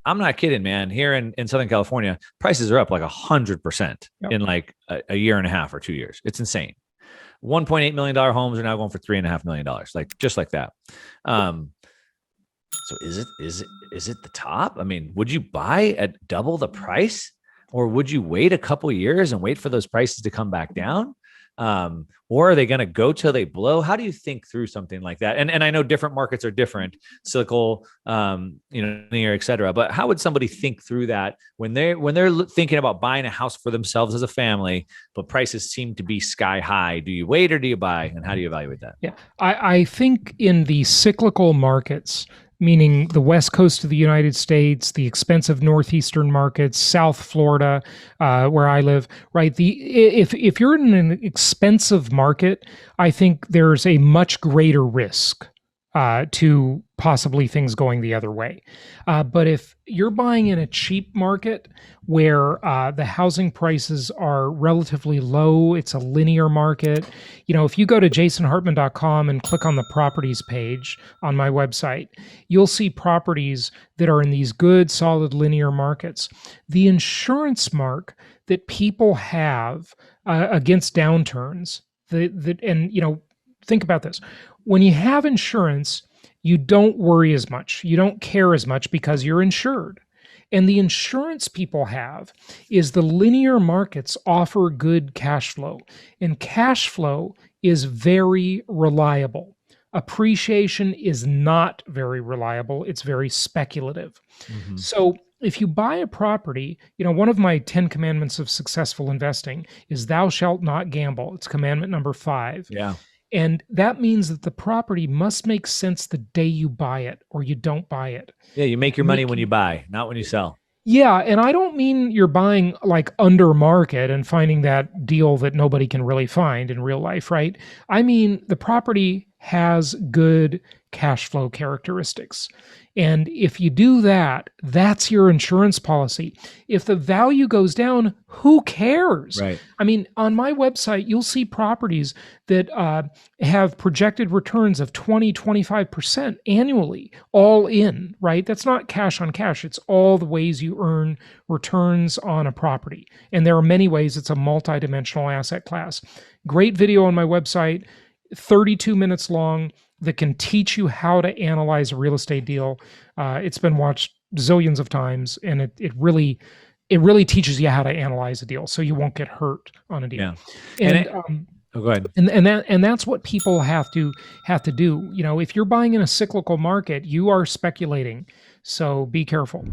I'm not kidding, man. Here in Southern California, prices are up like 100% Yep. in like a year and a half or 2 years. It's insane. $1.8 million homes are now going for $3.5 million, like just like that. Um, so is it the top? I mean, would you buy at double the price, or would you wait a couple years and wait for those prices to come back down? Or are they going to go till they blow? How do you think through something like that? And I know different markets are different, cyclical, linear, et cetera. But how would somebody think through that when they're thinking about buying a house for themselves as a family, but prices seem to be sky high? Do you wait or do you buy? And how do you evaluate that? Yeah. I think in the cyclical markets, meaning the West Coast of the United States, the expensive Northeastern markets, South Florida, where I live, right? If you're in an expensive market, I think there's a much greater risk to possibly things going the other way. But if you're buying in a cheap market where the housing prices are relatively low, it's a linear market. If you go to jasonhartman.com and click on the properties page on my website, you'll see properties that are in these good, solid linear markets. The insurance mark that people have against downturns, think about this. When you have insurance, you don't worry as much. You don't care as much because you're insured. And the insurance people have is the linear markets offer good cash flow. And cash flow is very reliable. Appreciation is not very reliable. It's very speculative. Mm-hmm. So if you buy a property, one of my 10 commandments of successful investing is thou shalt not gamble. It's commandment number 5. Yeah. And that means that the property must make sense the day you buy it or you don't buy it. Yeah, you make your money when you buy, not when you sell. Yeah, and I don't mean you're buying like under market and finding that deal that nobody can really find in real life, right? I mean the property has good cash flow characteristics. And if you do that, that's your insurance policy. If the value goes down, who cares? Right. I mean, on my website, you'll see properties that have projected returns of 20, 25% annually, all in, right? That's not cash on cash. It's all the ways you earn returns on a property. And there are many ways. It's a multidimensional asset class. Great video on my website, 32 minutes long, that can teach you how to analyze a real estate deal. It's been watched zillions of times, and it really teaches you how to analyze a deal, so you won't get hurt on a deal. Yeah. Go ahead. And that's what people have to do. If you're buying in a cyclical market, you are speculating. So be careful.